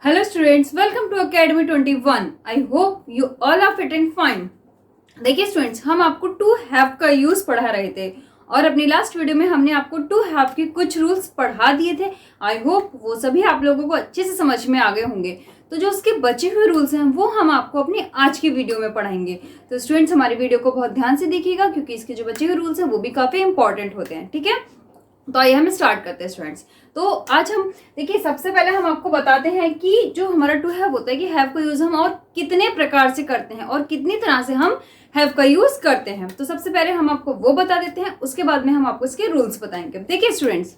Hello students, welcome to Academy 21. I hope you all are fit and fine. देखिए students, हम आपको to have का use पढ़ा रहे थे और अपनी लास्ट वीडियो में हमने आपको टू हैव के कुछ रूल्स पढ़ा दिए थे। आई होप वो सभी आप लोगों को अच्छे से समझ में आ गए होंगे। तो जो उसके बचे हुए रूल्स हैं वो हम आपको अपनी आज की वीडियो में पढ़ाएंगे। तो स्टूडेंट्स हमारी वीडियो को बहुत ध्यान से देखिएगा क्योंकि इसके जो बचे हुए रूल्स हैं वो भी काफी इंपॉर्टेंट होते हैं। ठीक है, तो आइए हम स्टार्ट करते हैं स्टूडेंट्स। तो आज हम देखिए, सबसे पहले हम आपको बताते हैं कि जो हमारा टू हैव होता है कि हैव का यूज हम और कितने प्रकार से करते हैं और कितनी तरह से हम हैव का यूज करते हैं। तो सबसे पहले हम आपको वो बता देते हैं, उसके बाद में हम आपको इसके रूल्स बताएंगे। देखिए students,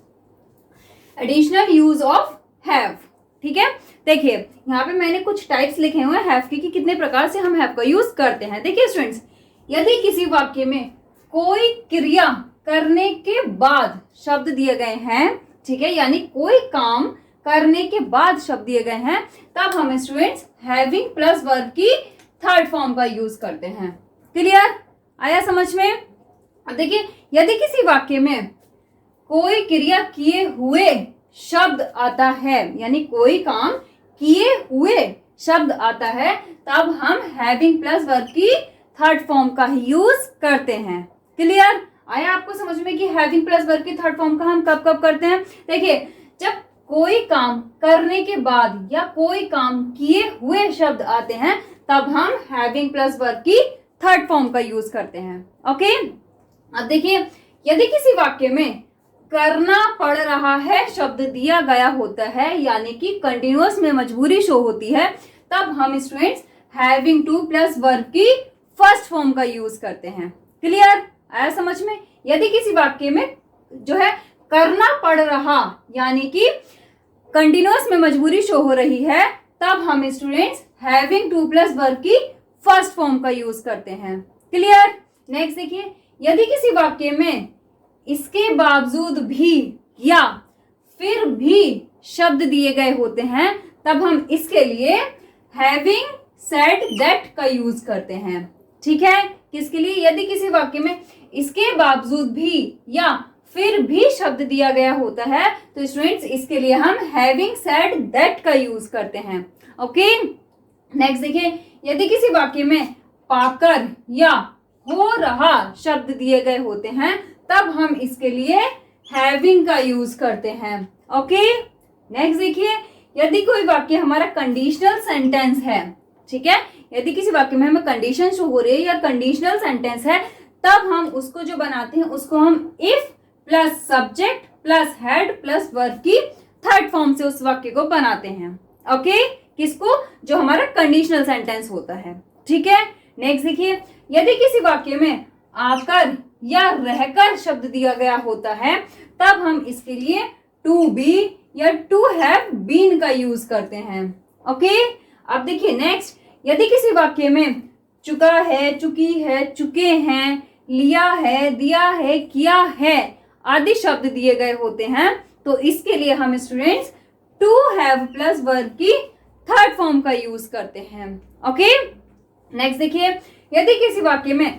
additional use of have. ठीक है, देखिए यहाँ पे मैंने कुछ टाइप्स लिखे हुए हैं हैव के कि कितने प्रकार से हम हैव का यूज करते हैं। देखिए स्टूडेंट्स, यदि किसी वाक्य में कोई क्रिया करने के बाद शब्द दिए गए हैं, ठीक है, यानी कोई काम करने के बाद शब्द दिए गए हैं, तब हम स्टूडेंट्स हैविंग प्लस वर्ब की थर्ड फॉर्म का यूज करते हैं। क्लियर, आया समझ में? अब देखिए, यदि किसी वाक्य में कोई क्रिया किए हुए शब्द आता है, यानी कोई काम किए हुए शब्द आता है, तब हम हैविंग प्लस वर्ब की थर्ड फॉर्म का ही यूज करते हैं। क्लियर, आया आपको समझ में कि हैविंग प्लस वर्ब की थर्ड फॉर्म का हम कब कब करते हैं? देखिए, जब कोई काम करने के बाद या कोई काम किए हुए शब्द आते हैं, तब हम हैविंग प्लस वर्ब की थर्ड फॉर्म का यूज करते हैं। ओके, अब देखिए, यदि किसी वाक्य में करना पड़ रहा है शब्द दिया गया होता है, यानी कि कंटिन्यूअस में मजबूरी शो होती है, तब हम students having two plus verb की फर्स्ट फॉर्म का यूज करते हैं। क्लियर, आया समझ में? यदि किसी वाक्य में जो है करना पड़ रहा, यानी कि कंटिन्यूअस में मजबूरी शो हो रही है, तब हम students having two plus verb की फर्स्ट फॉर्म का यूज करते हैं। क्लियर, नेक्स्ट देखिए, यदि किसी वाक्य में इसके बावजूद भी या फिर भी शब्द दिए गए होते हैं, तब हम इसके लिए हैविंग सेड दैट का यूज करते हैं। ठीक है, किसके लिए? यदि किसी वाक्य में इसके बावजूद भी या फिर भी शब्द दिया गया होता है, तो स्टूडेंट्स इसके लिए हम हैविंग सेड दैट का यूज करते हैं। ओके, नेक्स्ट देखिए, यदि किसी वाक्य में पाकर या हो रहा शब्द दिए गए होते हैं, तब हम इसके लिए हैविंग का यूज करते हैं। ओके, नेक्स्ट देखिए, यदि कोई वाक्य हमारा कंडीशनल सेंटेंस है, ठीक है, यदि किसी वाक्य में हमें कंडीशन शो हो रही है या कंडीशनल सेंटेंस है, तब हम उसको जो बनाते हैं उसको हम if plus subject plus head plus verb की थर्ड फॉर्म से उस वाक्य को बनाते हैं। ओके, किसको? जो हमारा कंडीशनल सेंटेंस होता है। ठीक है, नेक्स्ट देखिए, यदि किसी वाक्य में आकर या रहकर शब्द दिया गया होता है, तब हम इसके लिए टू बी या टू हैव बीन का यूज करते हैं। ओके, अब देखिए नेक्स्ट, यदि किसी वाक्य में चुका है, चुकी है, चुके हैं, लिया है, दिया है, किया है आदि शब्द दिए गए होते हैं, तो इसके लिए हम students to have plus verb की थर्ड फॉर्म का यूज करते हैं। ओके, नेक्स्ट देखिए, यदि किसी वाक्य में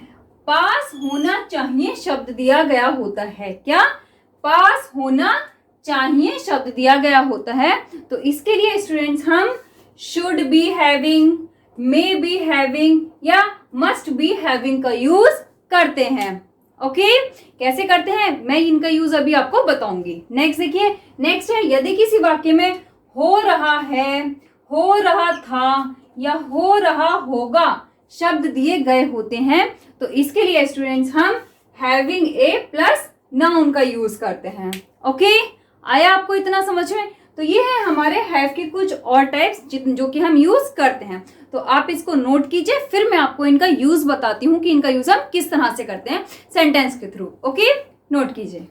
पास होना चाहिए शब्द दिया गया होता है, क्या? पास होना चाहिए शब्द दिया गया होता है, तो इसके लिए स्टूडेंट्स हम should be having, may be having या मस्ट बी हैविंग का यूज करते हैं। ओके, कैसे करते हैं मैं इनका यूज अभी आपको बताऊंगी। नेक्स्ट देखिए, नेक्स्ट है, यदि किसी वाक्य में हो रहा है, हो रहा था या हो रहा होगा शब्द दिए गए होते हैं, तो इसके लिए स्टूडेंट्स हम हैविंग ए प्लस नाउन का यूज करते हैं। ओके, आया आपको इतना समझ में? तो ये है हमारे हैव के कुछ और टाइप्स जो कि हम यूज करते हैं। तो आप इसको नोट कीजिए, फिर मैं आपको इनका यूज बताती हूँ कि इनका यूज हम किस तरह से करते हैं सेंटेंस के थ्रू। ओके, नोट कीजिए।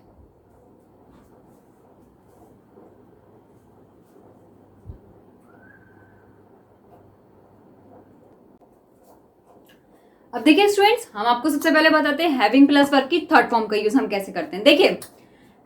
अब देखिए स्टूडेंट्स, हम आपको सबसे पहले बताते हैं हैविंग प्लस वर्ब की थर्ड फॉर्म का यूज हम कैसे करते हैं। देखिए,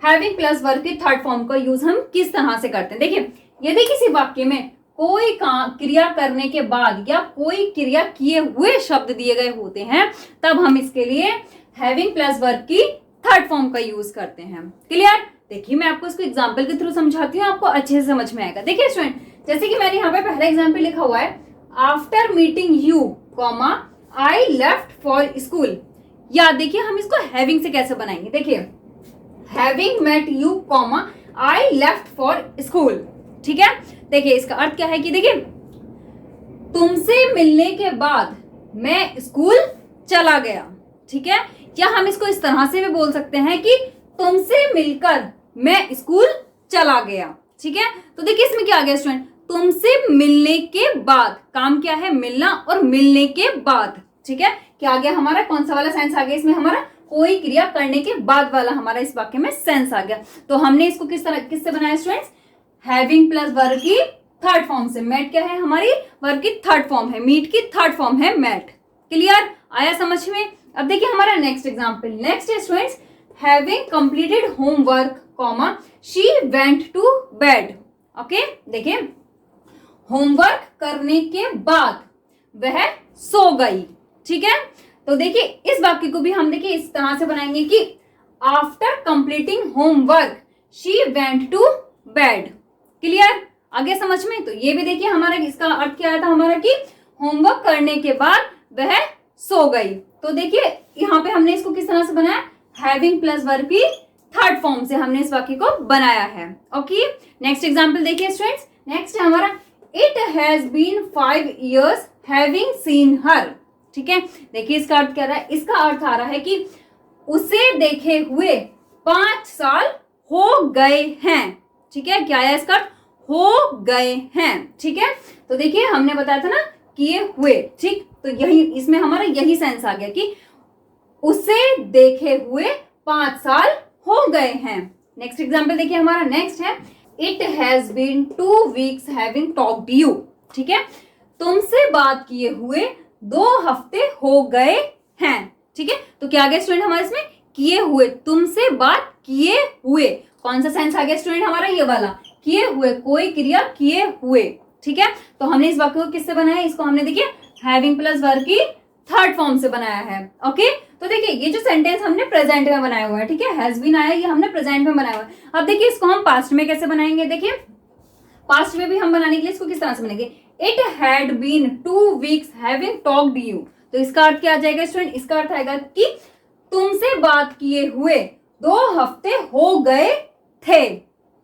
हैविंग प्लस वर्ब की थर्ड फॉर्म का यूज हम किस तरह से करते हैं। देखिए, यदि किसी वाक्य में कोई क्रिया करने के बाद या कोई क्रिया किए हुए शब्द दिए गए होते हैं, तब हम इसके लिए हैविंग प्लस वर्ब की थर्ड फॉर्म का यूज करते हैं। क्लियर, देखिए मैं आपको इसको एग्जाम्पल के थ्रू समझाती हूँ, आपको अच्छे से समझ में आएगा। देखिए स्टूडेंट, जैसे कि मैंने यहाँ पे पहला एग्जाम्पल लिखा हुआ है, after meeting you comma I left for school. या देखिए हम इसको हैविंग से कैसे बनाएंगे, देखिए having met you comma I left for school. ठीक है, देखिए इसका अर्थ क्या है कि देखिए तुमसे मिलने के बाद मैं स्कूल चला गया। ठीक है, या हम इसको इस तरह से भी बोल सकते हैं कि तुमसे मिलकर मैं स्कूल चला गया। ठीक है, तो देखिए इसमें क्या आ गया स्टूडेंट, तुमसे मिलने के बाद, काम क्या है, मिलना, और मिलने के बाद। ठीक है, क्या आ गया हमारा, कौन सा वाला सेंस आ गया इसमें, हमारा कोई क्रिया करने के बाद वाला हमारा इस वाक्य में सेंस आ गया। तो हमने इसको किससे बनाया स्टूडेंट्स, हैविंग प्लस वर्ब की थर्ड फॉर्म से। मेट क्या है, हमारी वर्ब की थर्ड फॉर्म है, मीट की थर्ड फॉर्म है मेट। क्लियर, आया समझ में। अब देखिए हमारा नेक्स्ट एग्जांपल, नेक्स्ट है students, having completed homework comma she went to bed. Okay, देखिए होमवर्क करने के बाद वह सो गई। ठीक है, तो देखिए इस वाक्य को भी हम देखिए इस तरह से बनाएंगे कि after completing homework she went to bed. Clear, आगे समझ में। तो ये भी देखिए हमारा इसका अर्थ क्या आया था हमारा कि होमवर्क करने के बाद वह सो गई। तो देखिए यहाँ पे हमने इसको किस तरह से बनाया, हैविंग प्लस वर्ब की थर्ड फॉर्म से हमने इस वाक्य को बनाया है। ओके, नेक्स्ट एग्जांपल देखिए स्टूडेंट्स, नेक्स्ट है हमारा, it has been 5 years having seen her. ठीक है, देखिए इसका अर्थ क्या रहा है, इसका अर्थ आ रहा है कि उसे देखे हुए 5 साल हो गए हैं। ठीक है, क्या है इसका अर्थ, हो गए हैं। ठीक है, तो देखिए हमने बताया था ना किए हुए, ठीक, तो यही इसमें हमारा यही सेंस आ गया कि उसे देखे हुए 5 साल हो गए हैं। नेक्स्ट एग्जांपल देखिए हमारा नेक्स्ट है, it has been 2 weeks having talked you. ठीक है, तुमसे बात किए हुए 2 हफ्ते हो गए हैं। ठीक है, तो क्या आ गया स्टूडेंट हमारे इसमें, किए हुए, तुमसे बात किए हुए। कौन सा सेंस आ गया स्टूडेंट हमारा, ये वाला, किए हुए, कोई क्रिया किए हुए। ठीक है, तो हमने इस वाक्य को किससे बनाया, इसको हमने देखिए हैविंग प्लस वर्ब की थर्ड फॉर्म से बनाया है। ओके, तो देखिए ये जो सेंटेंस हमने प्रेजेंट में बनाया हुआ है, ठीक है, हैज बीन आया, ये हमने प्रेजेंट में बनाया हुआ है। अब देखिए इसको हम पास्ट में कैसे बनाएंगे, देखिए पास्ट में भी हम बनाने के लिए इसको किस तरह से बनाएंगे, it had been 2 weeks having talked you. तो इसका अर्थ क्या आ जाएगा स्टूडेंट, इसका अर्थ आएगा कि तुमसे बात किए हुए 2 हफ्ते हो गए थे।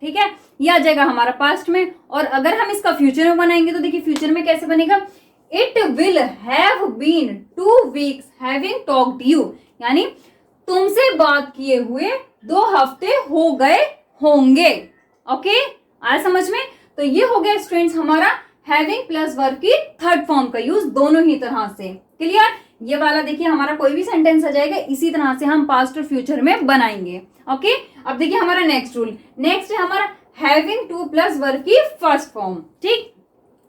ठीक है, ये आ जाएगा हमारा पास्ट में। और अगर हम इसका फ्यूचर में बनाएंगे तो देखिए फ्यूचर में कैसे बनेगा, it will have been 2 weeks having talked you, यानी तुमसे बात किए हुए 2 हफ्ते हो गए होंगे। ओके, आया समझ में। तो ये हो गया स्टूडेंट्स हमारा हैविंग प्लस वर्ब की थर्ड फॉर्म का यूज दोनों ही तरह से। क्लियर, ये वाला देखिए हमारा कोई भी सेंटेंस आ जाएगा इसी तरह से हम पास्ट और फ्यूचर में बनाएंगे। ओके, अब देखिए हमारा नेक्स्ट रूल, नेक्स्ट है हमारा हैविंग टू प्लस वर्ब की फर्स्ट फॉर्म। ठीक,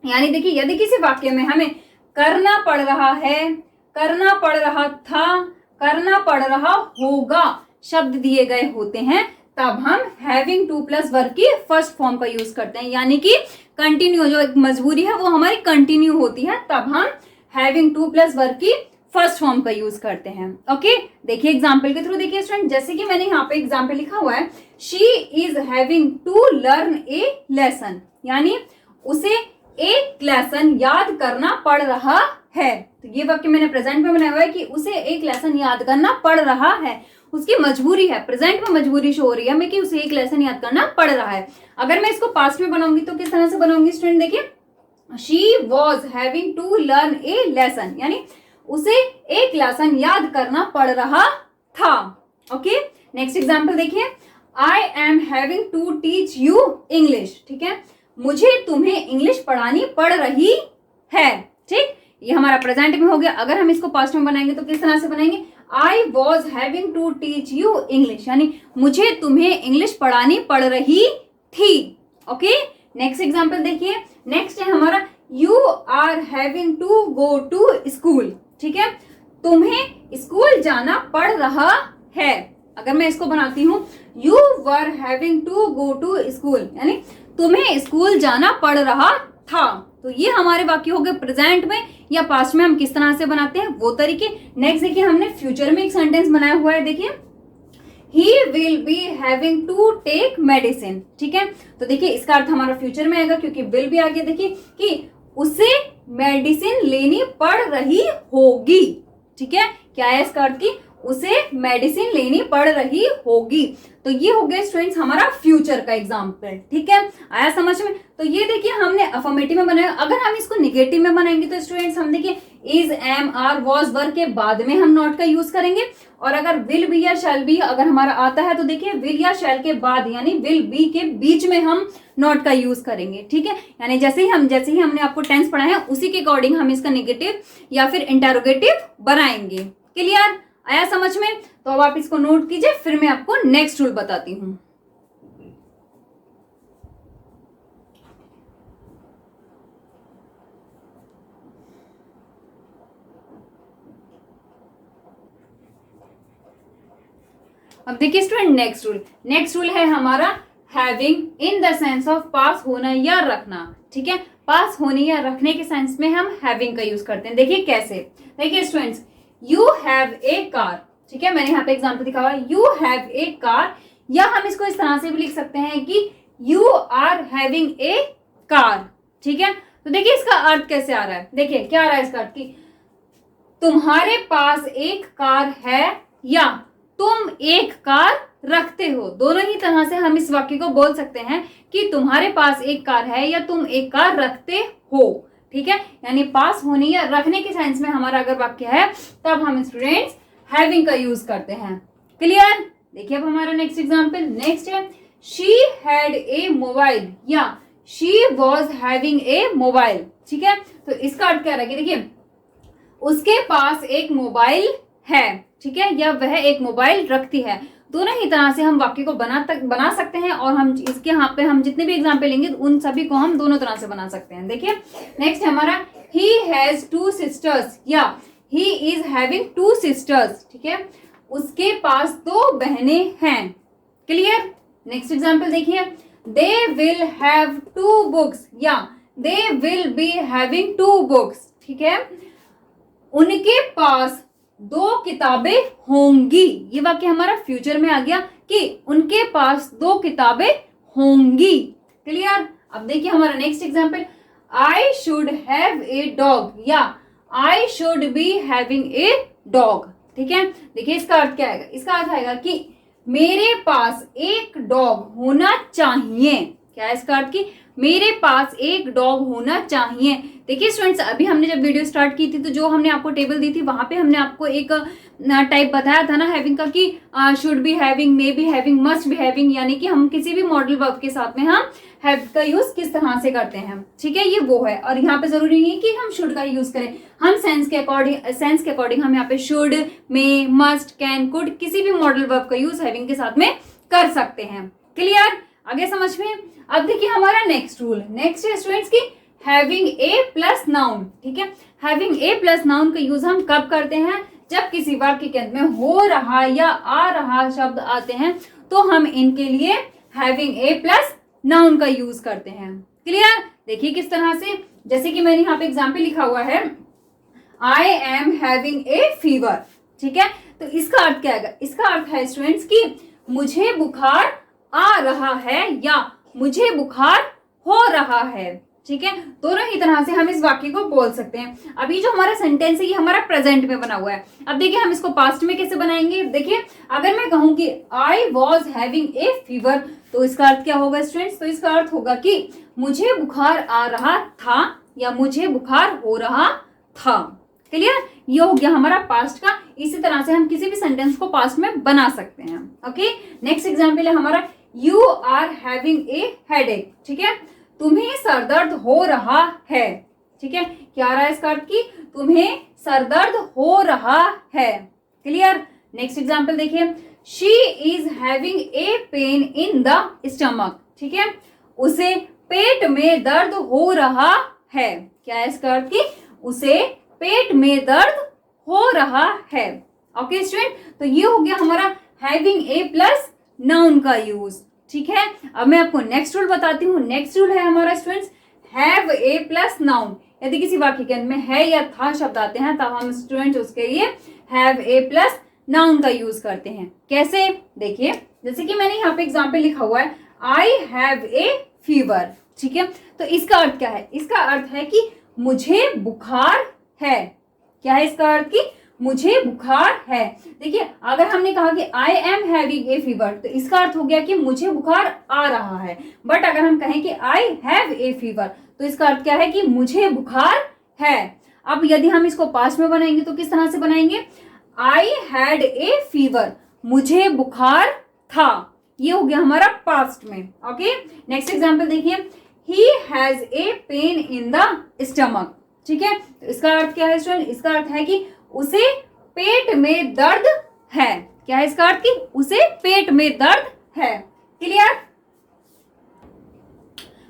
यानी देखिए यदि किसी वाक्य में हमें करना पड़ रहा है, करना पड़ रहा था, करना पड़ रहा होगा शब्द दिए गए होते हैं, तब हम हैविंग टू प्लस वर्ब की फर्स्ट फॉर्म का यूज करते हैं। यानी कि कंटिन्यू, जो एक मजबूरी है वो हमारी कंटिन्यू होती है, तब हम हैविंग टू प्लस वर्ब की फर्स्ट फॉर्म का यूज करते हैं। ओके, देखिए एग्जाम्पल के थ्रू देखिए स्टूडेंट, जैसे कि मैंने यहाँ पे एग्जाम्पल लिखा हुआ है, she is having to learn a lesson, यानी उसे एक लेसन याद करना पड़ रहा है। तो ये वाक्य मैंने प्रेजेंट में बनाया हुआ है कि उसे एक लेसन याद करना पड़ रहा है, उसकी मजबूरी है, प्रेजेंट में मजबूरी शो हो रही है हमें कि उसे एक लेसन याद करना पड़ रहा है। अगर मैं इसको पास्ट में बनाऊंगी तो किस तरह से बनाऊंगी स्टूडेंट, देखिए she was having to learn a lesson, यानी उसे एक लेसन याद करना पड़ रहा था। ओके, नेक्स्ट एग्जाम्पल देखिए, I am having to teach you English. ठीक है, मुझे तुम्हें इंग्लिश पढ़ानी पड़ रही है। ठीक, ये हमारा प्रेजेंट में हो गया। अगर हम इसको पास्ट में बनाएंगे तो किस तरह से बनाएंगे, I was having to teach you English, यानी मुझे तुम्हें इंग्लिश पढ़ानी पड़ रही थी। ओके, नेक्स्ट एग्जाम्पल देखिए, नेक्स्ट है हमारा you are having to go to school. ठीक है, तुम्हें स्कूल जाना पड़ रहा है। अगर मैं इसको बनाती हूँ, you were having to go to school, यानी तुम्हें स्कूल जाना पड़ रहा था। तो ये हमारे वाक्य हो गए प्रेजेंट में या पास्ट में हम किस तरह से बनाते हैं वो तरीके। नेक्स्ट देखिए हमने फ्यूचर में एक सेंटेंस बनाया हुआ है, देखिए he will be having to take medicine. ठीक है, तो देखिए इसका अर्थ हमारा फ्यूचर में आएगा क्योंकि विल भी आ गया। देखिए कि उसे मेडिसिन लेनी पड़ रही होगी। ठीक है, क्या है इसका अर्थ की उसे मेडिसिन लेनी पड़ रही होगी। तो ये हो गया स्टूडेंट्स हमारा फ्यूचर का एग्जाम्पल। ठीक है, आया समझ में। तो ये देखिए हमने अफर्मेटिव में बनाया। अगर हम इसको निगेटिव में बनाएंगे तो स्टूडेंट्स हम देखिए इज, एम, आर, वॉज, वर के बाद में हम नॉट का यूज करेंगे। और अगर विल बी या शैल बी अगर हमारा आता है तो देखिए विल या शैल के बाद यानी विल बी के बीच में हम नॉट का यूज करेंगे। ठीक है, यानी जैसे ही हमने आपको टेंस पढ़ा है उसी के अकॉर्डिंग हम इसका निगेटिव या फिर इंटेरोगेटिव बनाएंगे। क्लियर, आया समझ में। तो अब आप इसको नोट कीजिए, फिर मैं आपको नेक्स्ट रूल बताती हूं। अब देखिए स्टूडेंट नेक्स्ट रूल है हमारा having in the sense of पास होना या रखना। ठीक है, पास होने या रखने के सेंस में हम हैविंग का यूज करते हैं। देखिए कैसे, देखिए students you have a car. ठीक है, मैंने यहाँ पे एग्जाम्पल दिखा हुआ है यू हैव ए कार, या हम इसको इस तरह से भी लिख सकते हैं कि you are having a car. ठीक है, तो देखिए इसका अर्थ कैसे आ रहा है। देखिए क्या आ रहा है इसका अर्थ कि तुम्हारे पास एक कार है या तुम एक कार रखते हो। दोनों ही तरह से हम इस वाक्य को बोल सकते हैं कि तुम्हारे पास एक कार है या तुम एक कार रखते हो। ठीक है, यानी पास होने या रखने के सेंस में हमारा अगर वाक्य है तब हम स्टूडेंट्स हैविंग का यूज करते हैं। क्लियर, देखिए अब हमारा नेक्स्ट एग्जांपल नेक्स्ट है शी हैड ए मोबाइल या she was having a mobile. ठीक है, तो इसका अर्थ क्या रहेगा, देखिए उसके पास एक मोबाइल है। ठीक है, या वह एक मोबाइल रखती है। दोनों ही तरह से हम वाक्य को बना सकते हैं और हम इसके यहाँ पे हम जितने भी एग्जाम्पल लेंगे उन सभी को हम दोनों तरह से बना सकते हैं। देखिए नेक्स्ट हमारा ही हैज टू सिस्टर्स या he is having two sisters. ठीक है, उसके पास दो बहनें हैं। क्लियर, नेक्स्ट एग्जाम्पल देखिए they will have two books या they will be having two books. ठीक है, उनके पास दो किताबें होंगी। ये वाक्य हमारा फ्यूचर में आ गया कि उनके पास दो किताबें होंगी। क्लियर, अब देखिए हमारा next example I should have a dog या I should be having a dog. ठीक है, देखिए इसका अर्थ क्या आएगा, इसका अर्थ आएगा कि मेरे पास एक डॉग होना चाहिए। क्या है इसका अर्थ कि मेरे पास एक डॉग होना चाहिए। देखिए स्टूडेंट्स अभी हमने जब वीडियो स्टार्ट की थी तो जो हमने आपको टेबल दी थी वहां पे हमने आपको एक टाइप बताया था ना हैविंग का कि should be having, may be having, must be having, यानी कि हम किसी भी मॉडल वर्ब के साथ में हम हैव का यूज किस तरह से करते हैं। ठीक है, ये वो है। और यहाँ पे जरूरी नहीं है कि हम शुड का यूज करें, हम सेंस के अकॉर्डिंग हम यहाँ पे should, may, must, can, could किसी भी मॉडल वर्ब का यूज हैविंग के साथ में कर सकते हैं। क्लियर, आगे समझ में। अब देखिए हमारा नेक्स्ट रूल नेक्स्ट है स्टूडेंट्स की हैविंग ए प्लस नाउन। ठीक है, हैविंग ए प्लस नाउन का यूज हम कब करते हैं, जब किसी वाक्य के अंत में हो रहा या आ रहा शब्द आते हैं तो हम इनके लिए हैविंग ए प्लस नाउन का यूज करते हैं। क्लियर, देखिए किस तरह से, जैसे कि मैंने यहाँ पे एग्जाम्पल लिखा हुआ है I am having a fever. ठीक है, तो इसका अर्थ क्या है, इसका अर्थ है स्टूडेंट्स कि मुझे बुखार आ रहा है या मुझे बुखार हो रहा है। ठीक है, दोनों ही तरह से हम इस वाक्य को बोल सकते हैं। अभी जो हमारा सेंटेंस है ये हमारा प्रेजेंट में बना हुआ है। अब देखिए हम इसको पास्ट में कैसे बनाएंगे। देखिए अगर मैं कहूं कि आई वॉज हैविंग ए फीवर तो इसका अर्थ क्या होगा स्टूडेंट्स, तो इसका अर्थ होगा कि मुझे बुखार आ रहा था या मुझे बुखार हो रहा था। क्लियर, ये हो गया हमारा पास्ट का। इसी तरह से हम किसी भी सेंटेंस को पास्ट में बना सकते हैं। ओके, नेक्स्ट एग्जाम्पल है हमारा you are having a headache. ठीक है, तुम्हें सरदर्द हो रहा है। ठीक है, क्या आ रहा है इसका अर्थ की तुम्हें सरदर्द हो रहा है। क्लियर, नेक्स्ट एग्जाम्पल देखिए she is having a pain in the stomach. ठीक है, उसे पेट में दर्द हो रहा है। क्या है इसका अर्थ की उसे पेट में दर्द हो रहा है। ओके स्टूडेंट, तो ये हो गया हमारा हैविंग ए प्लस नाउन का यूज। ठीक है, अब मैं आपको नेक्स्ट रूल बताती हूँ। नेक्स्ट रूल है हमारा students have a plus noun. यदि किसी वाक्य के अंत में है या था शब्द आते हैं तब हम स्टूडेंट उसके लिए हैव ए प्लस नाउन का यूज करते हैं। कैसे? देखिए, जैसे कि मैंने यहाँ पे एग्जाम्पल लिखा हुआ है, आई हैव ए फीवर। ठीक है, तो इसका अर्थ क्या है? इसका अर्थ है कि मुझे बुखार है। क्या है इसका अर्थ? कि मुझे बुखार है। देखिए, अगर हमने कहा कि I am having a fever, तो इसका अर्थ हो गया कि मुझे बुखार आ रहा है। बट अगर हम कहें कि आई हैव ए फीवर, तो इसका अर्थ क्या है? कि मुझे बुखार है। अब यदि हम इसको पास्ट में बनाएंगे तो किस तरह से बनाएंगे? आई हैड ए फीवर, मुझे बुखार था। ये हो गया हमारा पास्ट में। ओके, नेक्स्ट एग्जाम्पल देखिए, he has a pain in the stomach. ठीक है, तो इसका अर्थ क्या है स्टूडेंट? इसका अर्थ है कि उसे पेट में दर्द है। क्या है इसका अर्थ? कि उसे पेट में दर्द है। क्लियर?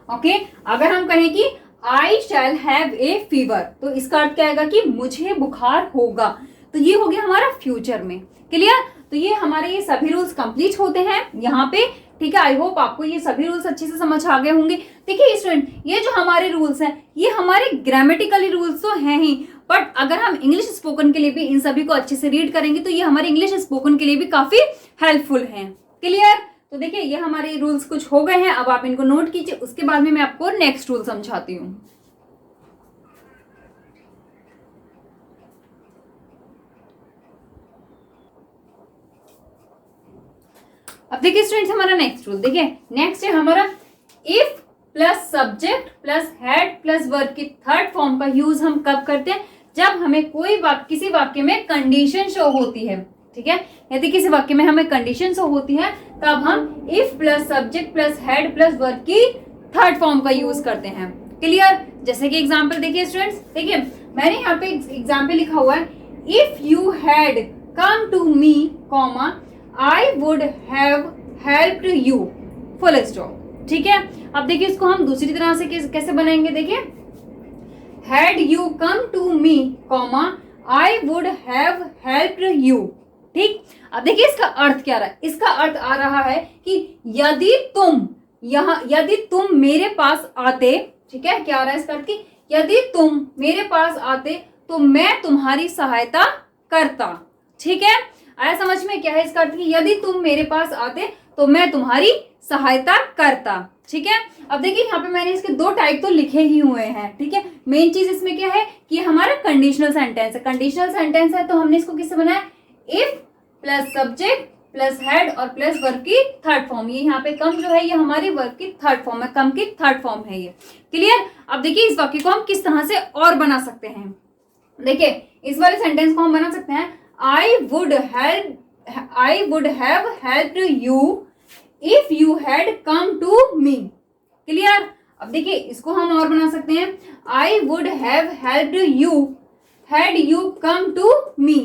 ओके, अगर हम कहें कि आई शैल हैव ए फीवर, तो इसका अर्थ क्या आएगा? कि मुझे बुखार होगा। तो ये हो गया हमारा फ्यूचर में। क्लियर? तो ये हमारे ये सभी रूल्स कंप्लीट होते हैं यहाँ पे। ठीक है, आई होप आपको ये सभी रूल्स अच्छे से समझ आ गए होंगे। देखिए स्टूडेंट, ये जो हमारे रूल्स हैं, ये हमारे ग्रामेटिकली रूल्स तो हैं ही, बट अगर हम इंग्लिश स्पोकन के लिए भी इन सभी को अच्छे से रीड करेंगे तो ये हमारे इंग्लिश स्पोकन के लिए भी काफी हेल्पफुल हैं। क्लियर? तो देखिए, ये हमारे रूल्स कुछ हो गए हैं। अब आप इनको नोट कीजिए, उसके बाद में मैं आपको नेक्स्ट रूल समझाती हूँ। अब देखिए स्टूडेंट्स, हमारा नेक्स्ट रूल देखिए, नेक्स्ट है हमारा if plus subject plus head plus verb की थर्ड फॉर्म का यूज हम कब करते हैं? जब हमें कोई किसी वाक्य में कंडीशन शो होती है। ठीक है, यदि किसी वाक्य में हमें कंडीशन शो होती है तब हम if plus subject plus head plus verb की थर्ड फॉर्म का यूज करते हैं। क्लियर? जैसे कि एग्जाम्पल देखिए स्टूडेंट्स, देखिए मैंने यहाँ पे एग्जाम्पल लिखा हुआ है, if you had come to me comma I would have helped you, full stop. ठीक है, अब देखिए इसको हम दूसरी तरह से कैसे बनाएंगे? देखिए, had you come to me comma I would have helped you. ठीक, अब देखिए इसका अर्थ क्या रहा है? इसका अर्थ आ रहा है कि यदि तुम मेरे पास आते। ठीक है, क्या आ रहा है इसका अर्थ? कि यदि तुम मेरे पास आते तो मैं तुम्हारी सहायता करता। ठीक है, आया समझ में? क्या है इसका अर्थ? कि यदि तुम मेरे पास आते तो मैं तुम्हारी सहायता करता। ठीक है, अब देखिए यहाँ पे मैंने इसके दो टाइप तो लिखे ही हुए हैं। ठीक है, मेन चीज इसमें क्या है कि हमारा कंडीशनल सेंटेंस है। कंडीशनल सेंटेंस है तो हमने इसको किससे बनाया? If plus subject plus head और प्लस वर्ब की थर्ड फॉर्म। ये यहाँ पे कम जो है ये हमारी वर्ब की थर्ड फॉर्म है, कम की थर्ड फॉर्म है ये। क्लियर? अब देखिए इस वाक्य को हम किस तरह से और बना सकते हैं। देखिए इस वाले सेंटेंस को हम बना सकते हैं, I would have helped you if you had come to me। Clear? अब देखिए इसको हम और बना सकते हैं, I would have helped you had you come to me।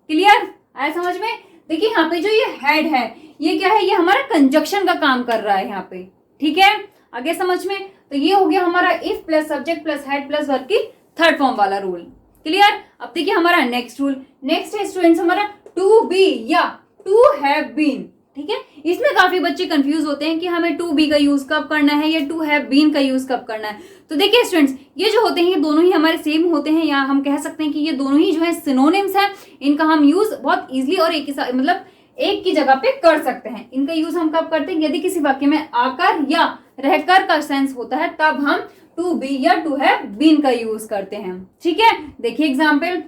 Clear? आया समझ में? देखिए यहाँ पे जो ये हेड है ये क्या है? ये हमारा कंजक्शन का काम कर रहा है यहाँ पे। ठीक है, आगे समझ में? तो ये हो गया हमारा if plus subject plus head plus verb की थर्ड फॉर्म वाला रूल। क्लियर? अब देखिए हमारा नेक्स्ट रूल, नेक्स्ट है स्टूडेंट्स हमारा टू बी या टू हैव बीन। ठीक है, इसमें काफी बच्चे कंफ्यूज होते हैं कि हमें टू बी का यूज कब करना है या टू हैव बीन का यूज कब करना है। तो देखिए स्टूडेंट्स, ये जो होते हैं ये दोनों ही हमारे सेम होते हैं, या हम कह सकते हैं कि ये दोनों ही जो है सिनोनिम्स हैं। इनका हम यूज बहुत इजिली और एक की जगह पे कर सकते हैं। इनका यूज हम कब करते हैं? यदि किसी वाक्य में आकर या रहकर का सेंस होता है तब हम टू बी या टू हैव बीन का यूज करते हैं। ठीक है, देखिए एग्जाम्पल,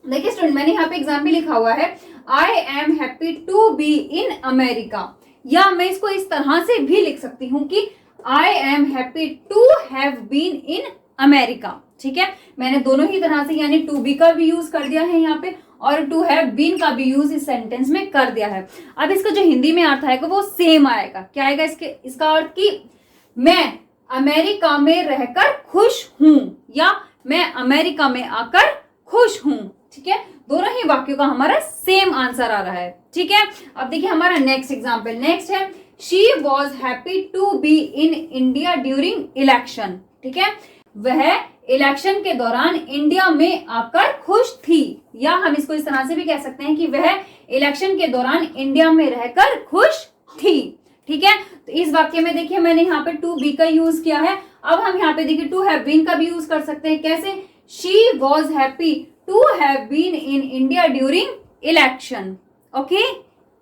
देखिए स्टूडेंट मैंने यहाँ पे एग्जाम्पल लिखा हुआ है, I am happy to be in America. या मैं इसको इस तरह से भी लिख सकती हूँ कि I am happy to have been in America. ठीक है, मैंने दोनों ही तरह से यानी टू बी का भी यूज कर दिया है यहाँ पे और टू हैव बीन का भी यूज इस सेंटेंस में कर दिया है। अब इसका जो हिंदी में अर्थ आएगा वो सेम आएगा। क्या आएगा इसका अर्थ? कि मैं अमेरिका में रहकर खुश हूं या मैं अमेरिका में आकर खुश हूं। ठीक है, दोनों ही वाक्यों का हमारा सेम आंसर आ रहा है। ठीक है, अब देखिए हमारा नेक्स्ट एग्जांपल, नेक्स्ट है she was happy to be in India during election. ठीक है, वह इलेक्शन के दौरान इंडिया में आकर खुश थी, या हम इसको इस तरह से भी कह सकते हैं कि वह इलेक्शन के दौरान इंडिया में रहकर खुश थी। ठीक है, तो इस वाक्य में देखिए मैंने यहाँ पे टू बी का यूज किया है। अब हम यहाँ पे देखिए टू हैव बीन का भी यूज कर सकते हैं। कैसे? She was happy to have been in India during election. Okay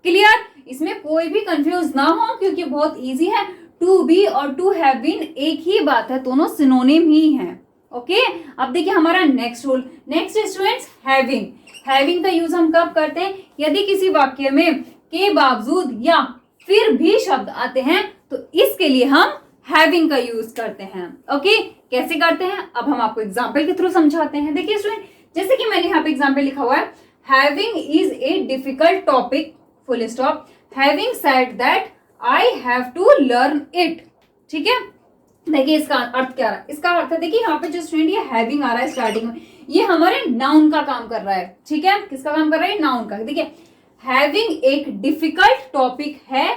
clear, इसमें कोई भी कंफ्यूज ना हो क्योंकि बहुत इजी है। टू बी और टू हैव बीन एक ही बात है, दोनों सिनोनिम ही हैं। ओके अब देखिए हमारा next rule, next students having. Having का यूज हम कब करते हैं, यदि किसी वाक्य में के बावजूद या फिर भी शब्द आते हैं तो इसके लिए हम हैविंग का यूज करते हैं। ओके कैसे करते हैं अब हम आपको एग्जाम्पल के थ्रू समझाते हैं। देखिए स्टूडेंट जैसे कि मैंने यहाँ पे एग्जाम्पल लिखा हुआ है, having is a difficult topic full stop, having said that I have to learn it. ठीक है देखिए इसका अर्थ क्या रहा है, इसका अर्थ है देखिए यहाँ पे जो स्टूडेंट ये हैविंग आ रहा है स्टार्टिंग में, ये हमारे नाउन का काम कर रहा है। ठीक है किसका काम कर रहा है, नाउन का। देखिए हैविंग एक डिफिकल्ट टॉपिक है,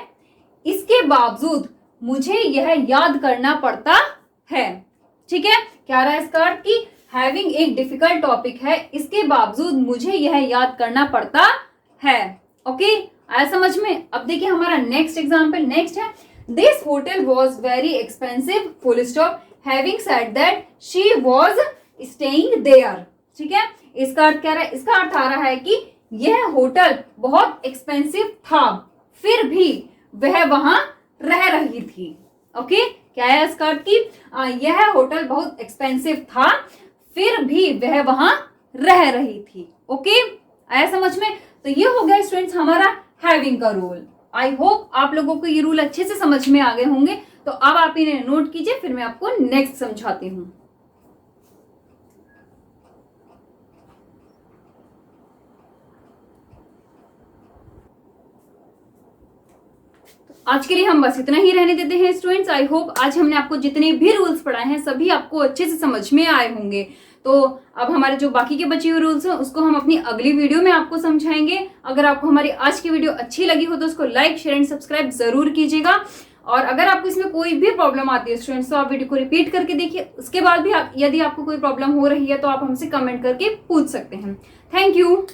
इसके बावजूद मुझे यह याद करना पड़ता है। ठीक है क्या रहा है इसका अर्थ कि हैविंग एक डिफिकल्ट टॉपिक है, इसके बावजूद मुझे यह याद करना पड़ता है। ओके आया समझ में। अब देखिए हमारा नेक्स्ट एग्जांपल, नेक्स्ट है this hotel was very expensive full stop, having said that she was staying there. ठीक है इसका अर्थ क्या रहा है, इसका अर्थ आ रहा है कि यह होटल बहुत एक्सपेंसिव था फिर भी वह वहां रह रही थी। ओके क्या है इसका अर्थ कि यह होटल बहुत एक्सपेंसिव था फिर भी वह वहां रह रही थी। ओके आया समझ में। तो ये हो गया स्टूडेंट्स हमारा हैविंग का रूल। आई होप आप लोगों को ये रूल अच्छे से समझ में आ गए होंगे। तो अब आप इन्हें नोट कीजिए, फिर मैं आपको नेक्स्ट समझाती हूँ। आज के लिए हम बस इतना ही रहने देते हैं स्टूडेंट्स। आई होप आज हमने आपको जितने भी रूल्स पढ़ाए हैं सभी आपको अच्छे से समझ में आए होंगे। तो अब हमारे जो बाकी के बचे हुए रूल्स हैं उसको हम अपनी अगली वीडियो में आपको समझाएंगे। अगर आपको हमारी आज की वीडियो अच्छी लगी हो तो उसको लाइक शेयर एंड सब्सक्राइब जरूर कीजिएगा। और अगर आपको इसमें कोई भी प्रॉब्लम आती है स्टूडेंट्स तो आप वीडियो को रिपीट करके देखिए, उसके बाद भी यदि आपको कोई प्रॉब्लम हो रही है तो आप हमसे कमेंट करके पूछ सकते हैं। Thank you.